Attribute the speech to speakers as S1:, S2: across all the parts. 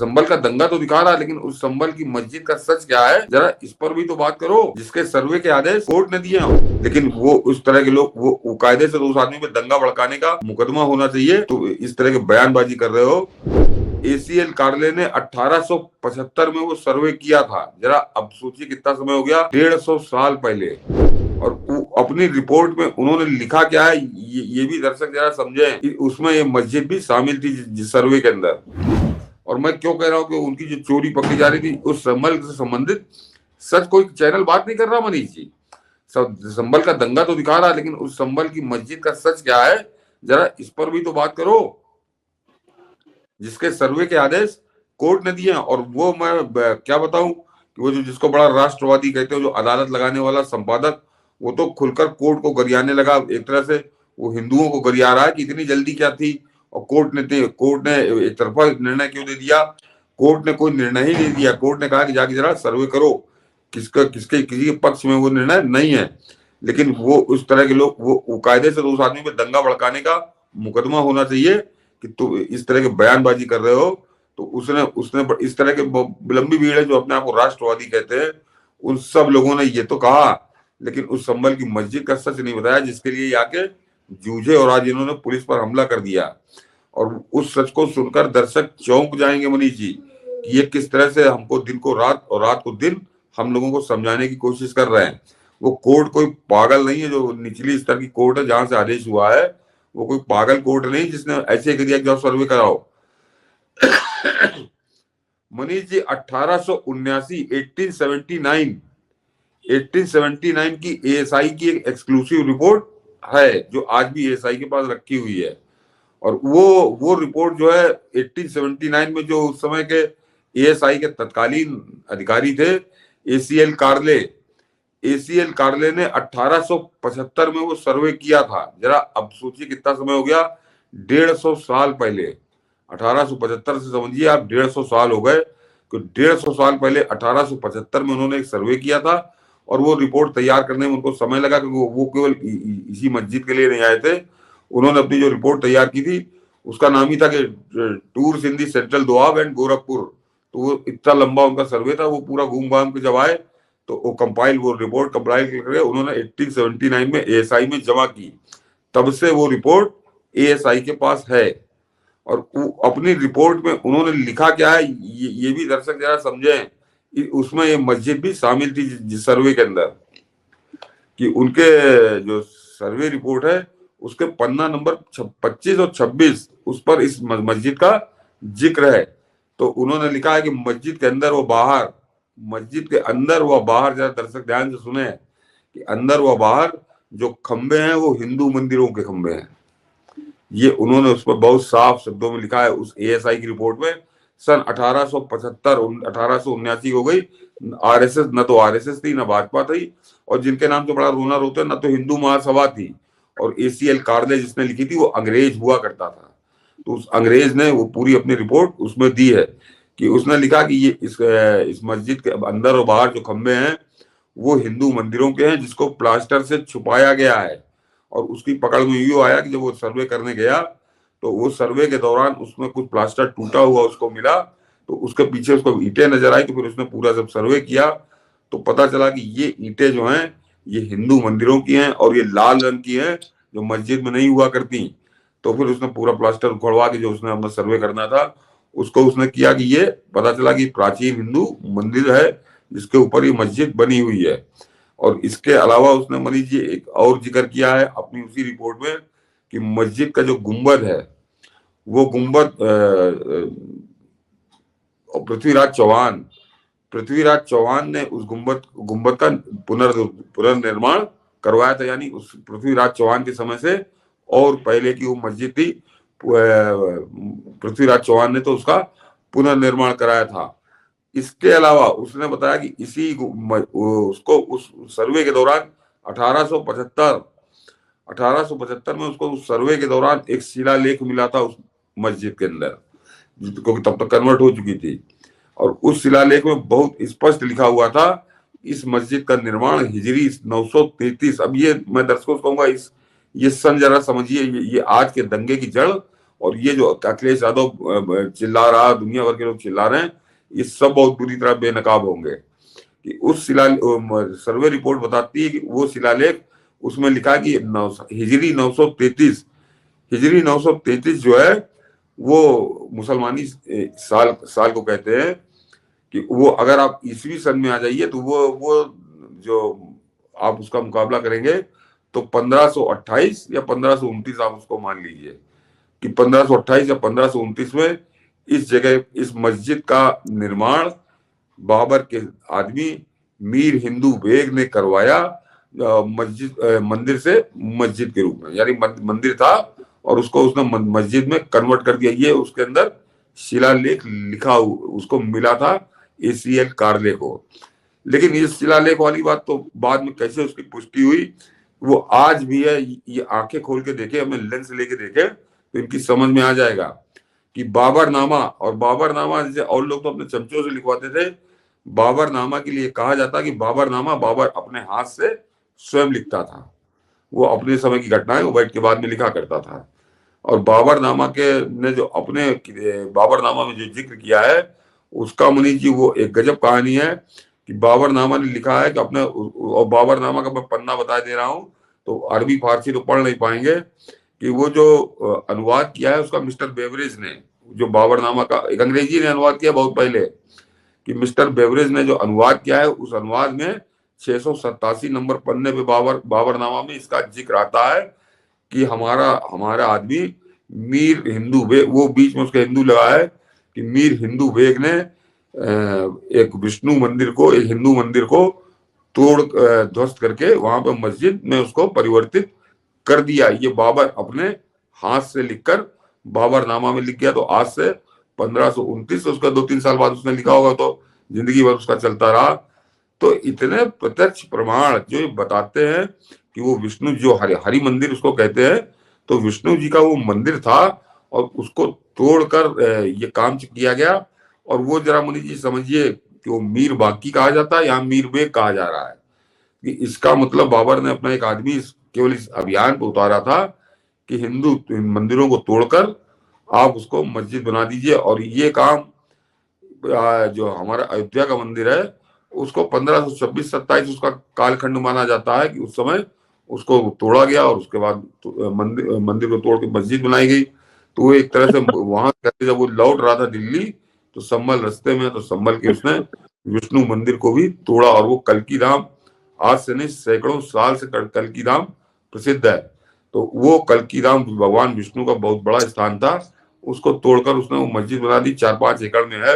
S1: संभल का दंगा तो दिखा रहा है, लेकिन उस संभल की मस्जिद का सच क्या है, जरा इस पर भी तो बात करो, जिसके सर्वे के आदेश कोर्ट ने दिए हो। लेकिन वो उस तरह के लोग, वो कायदे से तो उस आदमी पे दंगा भड़काने का मुकदमा होना चाहिए, तो इस तरह के बयानबाजी कर रहे हो। ACL कार्यालय ने 1875 में वो सर्वे किया था, जरा अब सोचिए कितना समय हो गया, 150 साल पहले। और अपनी रिपोर्ट में उन्होंने लिखा क्या है, ये भी दर्शक जरा समझें। उसमें ये मस्जिद भी शामिल थी सर्वे के अंदर। और मैं क्यों कह रहा हूँ कि उनकी जो चोरी पकड़ी जा रही थी, उस संभल से संबंधित सच कोई चैनल बात नहीं कर रहा मनीष जी। संभल का दंगा तो दिखा रहा है, लेकिन उस संभल की मस्जिद का सच क्या है, जरा इस पर भी तो बात करो, जिसके सर्वे के आदेश कोर्ट ने दिए हैं। और वो मैं क्या बताऊं कि वो जो जिसको बड़ा राष्ट्रवादी कहते हो, जो अदालत लगाने वाला संपादक, वो तो खुलकर कोर्ट को गरियाने लगा। एक तरह से वो हिंदुओं को गरिया रहा है कि इतनी जल्दी क्या थी, और कोर्ट ने एक तरफा निर्णय क्यों दे दिया। कोर्ट ने कोई निर्णय ही नहीं दिया। कोर्ट ने कहा कि जाके जरा सर्वे करो, किसी के पक्ष में वो निर्णय नहीं है। लेकिन वो उस तरह के लोग, वो कायदे से तो उस आदमी पे दंगा भड़काने का मुकदमा होना चाहिए कि तुम इस तरह के बयानबाजी कर रहे हो। तो उसने इस तरह के लंबी भीड़ है जो अपने आप को राष्ट्रवादी कहते हैं, उन सब लोगों ने ये तो कहा, लेकिन उस संभल की मस्जिद का सच नहीं बताया, जिसके लिए आके जूझे और आज इन्होंने पुलिस पर हमला कर दिया। और उस सच को सुनकर दर्शक चौंक जाएंगे मनीष जी, कि ये किस तरह से हमको दिन को रात और रात को दिन हम लोगों को समझाने की कोशिश कर रहे हैं। वो कोर्ट कोई पागल नहीं है, जो निचली स्तर की कोर्ट है जहां से आदेश हुआ है, वो कोई पागल कोर्ट नहीं जिसने ऐसे कह दिया कि जाओ सर्वे कराओ। मनीष जी 1879 की ASI की एक एक्सक्लूसिव रिपोर्ट है, जो आज भी ASI के पास रखी हुई है। और वो रिपोर्ट जो है 1879 में, जो उस समय के ASI के तत्कालीन अधिकारी थे ACL कार्यालय ने 1875 में वो सर्वे किया था। जरा अब सोचिए कितना समय हो गया, 150 साल पहले। 1875 से समझिए आप 150 साल हो गए। तो 150 साल पहले 1875 में उन्होंने एक सर्वे किया था, और वो रिपोर्ट तैयार करने में उनको समय लगा, क्योंकि वो केवल इसी मस्जिद के लिए नहीं आए थे। उन्होंने अपनी जो रिपोर्ट तैयार की थी, उसका नाम ही था कि tours in the central Doab and Gorakhpur. तो वो इतना लंबा उनका सर्वे था, वो पूरा घूम घाम के जब आए तो वो रिपोर्ट कंपाइल करके उन्होंने 1879 में ASI में जमा की। तब से वो रिपोर्ट ASI के पास है। और अपनी रिपोर्ट में उन्होंने लिखा क्या है, ये भी दर्शक जरा समझें। उसमें ये मस्जिद भी शामिल थी जिस सर्वे के अंदर, कि उनके जो सर्वे रिपोर्ट है उसके पन्ना नंबर 25 और 26, उस पर इस मस्जिद का जिक्र है। तो उन्होंने लिखा है कि मस्जिद के अंदर व बाहर, जरा दर्शक ध्यान से सुने, कि अंदर व बाहर जो खंबे हैं वो हिंदू मंदिरों के खंबे हैं। ये उन्होंने उस पर बहुत साफ शब्दों में लिखा है उस ASI की रिपोर्ट में। सन 1879 हो गई, RSS न तो RSS थी, न भाजपा थी, और जिनके नाम से बड़ा रोना रोते हैं, न तो हिंदू महासभा थी। और ACL कार्यालय जिसने लिखी थी वो अंग्रेज हुआ करता था। तो उस अंग्रेज ने वो पूरी अपनी रिपोर्ट उसमें दी है, कि उसने लिखा कि ये इस मस्जिद के अंदर और बाहर जो खंबे हैं वो हिंदू मंदिरों के हैं, जिसको प्लास्टर से छुपाया गया है। और उसकी पकड़ में यूं आया कि जब वो सर्वे करने गया, तो वो सर्वे के दौरान उसमें कुछ प्लास्टर टूटा हुआ उसको मिला, तो उसके पीछे उसको ईंटें नजर आई। तो फिर उसने पूरा जब सर्वे किया तो पता चला कि ये ईंटें जो हैं ये हिंदू मंदिरों की हैं, और ये लाल रंग की हैं, जो मस्जिद में नहीं हुआ करती। तो फिर उसने पूरा प्लास्टर उखड़वा के जो उसने अपना सर्वे करना था उसको उसने किया, कि ये पता चला कि प्राचीन हिंदू मंदिर है जिसके ऊपर ये मस्जिद बनी हुई है। और इसके अलावा उसने मनीष जी एक और जिक्र किया है अपनी उसी रिपोर्ट में, कि मस्जिद का जो गुंबद है, वो गुंबद पृथ्वीराज चौहान ने उस गुंबद का पुनर्निर्माण करवाया था। यानी उस पृथ्वीराज चौहान के समय से और पहले की वो मस्जिद थी, पृथ्वीराज चौहान ने तो उसका पुनर्निर्माण कराया था। इसके अलावा उसने बताया कि उसको उस सर्वे के दौरान 1875 में उसको उस सर्वे के दौरान एक शिलालेख मिला था उस मस्जिद के अंदर, क्योंकि तब तक कन्वर्ट हो चुकी थी। और उस शिलालेख में बहुत स्पष्ट लिखा हुआ था, इस मस्जिद का निर्माण हिजरी 933। अब ये मैं दर्शकों को कहूंगा, ये सन जरा समझिए, ये आज के दंगे की जड़ और ये जो अखिलेश यादव चिल्ला रहा, दुनिया भर के लोग चिल्ला रहे हैं, ये सब बहुत बुरी तरह बेनकाब होंगे। कि उस सर्वे रिपोर्ट बताती है कि वो शिलालेख, उसमें लिखा कि हिजरी 933 हिजरी 933 जो है वो मुसलमानी साल को कहते हैं। कि वो अगर आप ईसवी सन में आ जाइए तो वो जो आप उसका मुकाबला करेंगे तो 1528 या 1529 आप उसको मान लीजिए कि 1528 या 1529 में इस जगह इस मस्जिद का निर्माण बाबर के आदमी मीर हिंदू बेग ने करवाया, मंदिर से मस्जिद के रूप में, यानी मंदिर था और उसको उसने मस्जिद में कन्वर्ट कर दिया। ये उसके अंदर शिलालेख लिखा उसको मिला था ACL कार्ले को। लेकिन ये शिलालेख वाली बात तो बाद में कैसे उसकी पुष्टि हुई वो आज भी है। ये आंखें खोल के देखे, हमें लेंस लेके देखे तो इनकी समझ में आ जाएगा कि बाबरनामा, और बाबरनामा जैसे और लोग तो अपने चमचों से लिखवाते थे, बाबरनामा के लिए कहा जाता कि बाबरनामा बाबर अपने हाथ से स्वयं लिखता था। वो अपने समय की घटनाएं वो बैठ के बाद में लिखा करता था। और बाबरनामा के ने जो अपने बाबरनामा में जो जिक्र किया है उसका मनीष जी वो एक गजब कहानी है कि बाबरनामा ने लिखा है कि अपने, और बाबरनामा का मैं पन्ना बता दे रहा हूँ तो अरबी फारसी तो पढ़ नहीं पाएंगे, कि वो जो अनुवाद किया है उसका मिस्टर बेवरेज ने, जो बाबरनामा का एक अंग्रेजी ने अनुवाद किया बहुत पहले, कि मिस्टर बेवरेज ने जो अनुवाद किया है उस अनुवाद में 687 नंबर पन्ने पे बाबरनामा में इसका जिक्र आता है कि हमारा आदमी मीर हिंदू बेग, वो बीच में उसका हिंदू लगा है कि मीर हिंदू बेग ने एक हिंदू मंदिर को तोड़ ध्वस्त करके वहां पर मस्जिद में उसको परिवर्तित कर दिया। ये बाबर अपने हाथ से लिखकर बाबरनामा में लिख गया। तो आज से 1529, उसका 2-3 साल बाद उसने लिखा होगा तो जिंदगी भर उसका चलता रहा। तो इतने प्रत्यक्ष प्रमाण जो ये बताते हैं कि वो विष्णु जो हरि मंदिर उसको कहते हैं, तो विष्णु जी का वो मंदिर था और उसको तोड़कर ये काम किया गया। और वो जरा मुनि जी समझिए कि वो मीर बाकी कहा जाता है, यहाँ मीर बेग कहा जा रहा है। कि इसका मतलब बाबर ने अपना एक आदमी केवल इस अभियान पर उतारा था कि हिंदू मंदिरों को तोड़कर आप उसको मस्जिद बना दीजिए। और ये काम जो हमारा अयोध्या का मंदिर है उसको 1526-27 उसका कालखंड माना जाता है कि उस समय उसको तोड़ा गया और उसके बाद मंदिर को तोड़ के मस्जिद बनाई गई। तो वो एक तरह से वहां जब वो लौट रहा था दिल्ली तो संभल रास्ते में, तो संभल के उसने विष्णु मंदिर को भी तोड़ा। और वो कल्की धाम आज से नहीं सैकड़ों साल से कल्की धाम प्रसिद्ध है। तो वो कल्की धाम भगवान विष्णु का बहुत बड़ा स्थान था, उसको तोड़कर उसने वो मस्जिद बना दी, 4-5 एकड़ में है।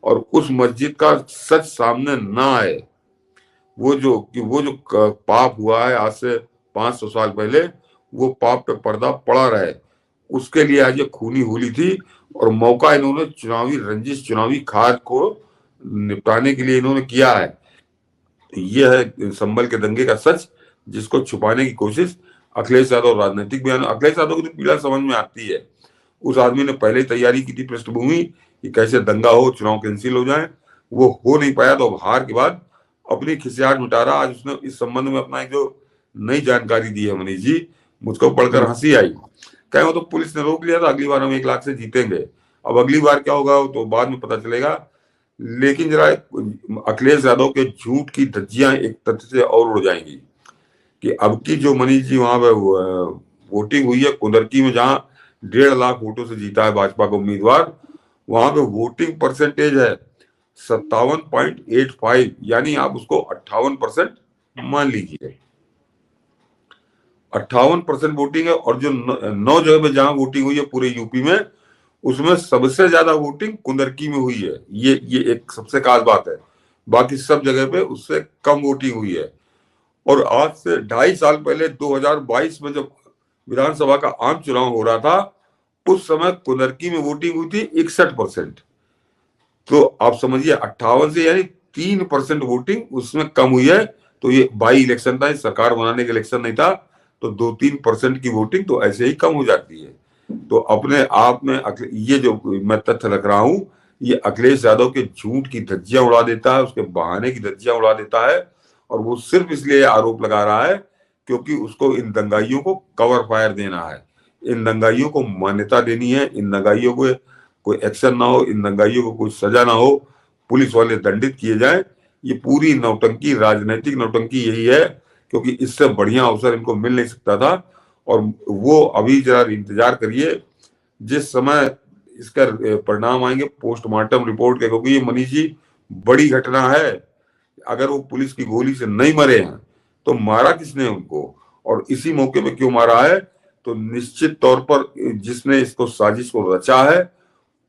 S1: और उस मस्जिद का सच सामने ना आए, वो जो पाप हुआ है आज से 500 साल पहले, वो पाप पे पर्दा पड़ा रहे, उसके लिए आज ये खूनी होली थी। और मौका इन्होंने चुनावी रंजिश, चुनावी खाद को निपटाने के लिए इन्होंने किया है। ये है संभल के दंगे का सच, जिसको छुपाने की कोशिश अखिलेश यादव राजनीतिक बयान। अखिलेश यादव की तो पीड़ा समझ में आती है, उस आदमी ने पहले ही तैयारी की थी पृष्ठभूमि कि कैसे दंगा हो, चुनाव कैंसिल हो जाए, वो हो नहीं पाया। तो हार के बाद अपनी खिसियात मिटा रहा। आज उसने इस संबंध में अपना एक जो नई जानकारी दी है मनीष जी, मुझको पढ़कर हंसी आई। कहे वो तो पुलिस ने रोक लिया था, अगली बार हम 1 लाख से जीतेंगे। अब अगली बार क्या होगा तो बाद में पता चलेगा। लेकिन जरा अखिलेश यादव के झूठ की धज्जियां एक तथ्य से और उड़ जाएंगी कि अब की जो मनीष जी वहां पर वोटिंग हुई है कुंदरकी में, जहां 1.5 लाख वोटों से जीता है भाजपा का उम्मीदवार, वहां पे वोटिंग परसेंटेज है 57.85, यानी आप उसको 58% मान लीजिए। 58% वोटिंग है। और जो 9 जगह पे जहां वोटिंग हुई है पूरे यूपी में, उसमें सबसे ज्यादा वोटिंग कुंदरकी में हुई है। ये एक सबसे खास बात है। बाकी सब जगह पे उससे कम वोटिंग हुई है। और आज से 2.5 साल पहले 2022 में जब विधानसभा का आम चुनाव हो रहा था, उस समय कुंदरकी में वोटिंग हुई थी 61%। तो आप समझिए 58 से यानी 3% वोटिंग उसमें कम हुई है। तो ये बाई इलेक्शन था, सरकार बनाने का इलेक्शन नहीं था। तो 2-3% की वोटिंग तो ऐसे ही कम हो जाती है। तो अपने आप में ये जो मैं तथ्य रख रहा हूं, ये अखिलेश यादव के झूठ की धज्जियां उड़ा देता है, उसके बहाने की धज्जियां उड़ा देता है। और वो सिर्फ इसलिए आरोप लगा रहा है क्योंकि उसको इन दंगाइयों को कवर फायर देना है। इन दंगाइयों को मान्यता देनी है, इन दंगाइयों को कोई एक्शन ना हो, इन दंगाइयों को कोई सजा ना हो, पुलिस वाले दंडित किए जाएं। ये पूरी नौटंकी, राजनीतिक नौटंकी यही है, क्योंकि इससे बढ़िया अवसर इनको मिल नहीं सकता था। और वो अभी जरा इंतजार करिए, जिस समय इसका परिणाम आएंगे पोस्टमार्टम रिपोर्ट के, क्योंकि ये मनीष जी बड़ी घटना है। अगर वो पुलिस की गोली से नहीं मरे हैं तो मारा किसने उनको, और इसी मौके में क्यों मारा है, तो निश्चित तौर पर जिसने इसको साजिश को रचा है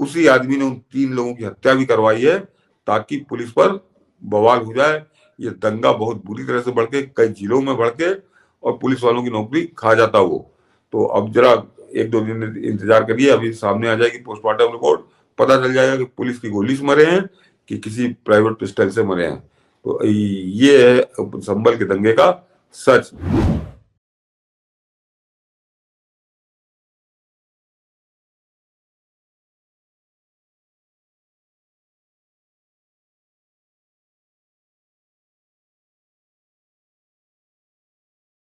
S1: उसी आदमी ने उन 3 लोगों की हत्या भी करवाई है, ताकि पुलिस पर बवाल हो जाए। ये दंगा बहुत बुरी तरह से बढ़ के कई जिलों में बढ़ के और पुलिस वालों की नौकरी खा जाता वो। तो अब जरा 1-2 दिन इंतजार करिए, अभी सामने आ जाएगी पोस्टमार्टम रिपोर्ट, पता चल जाएगा कि पुलिस की गोली से मरे हैं कि किसी प्राइवेट पिस्टल से मरे हैं। तो ये है संभल के दंगे का सच।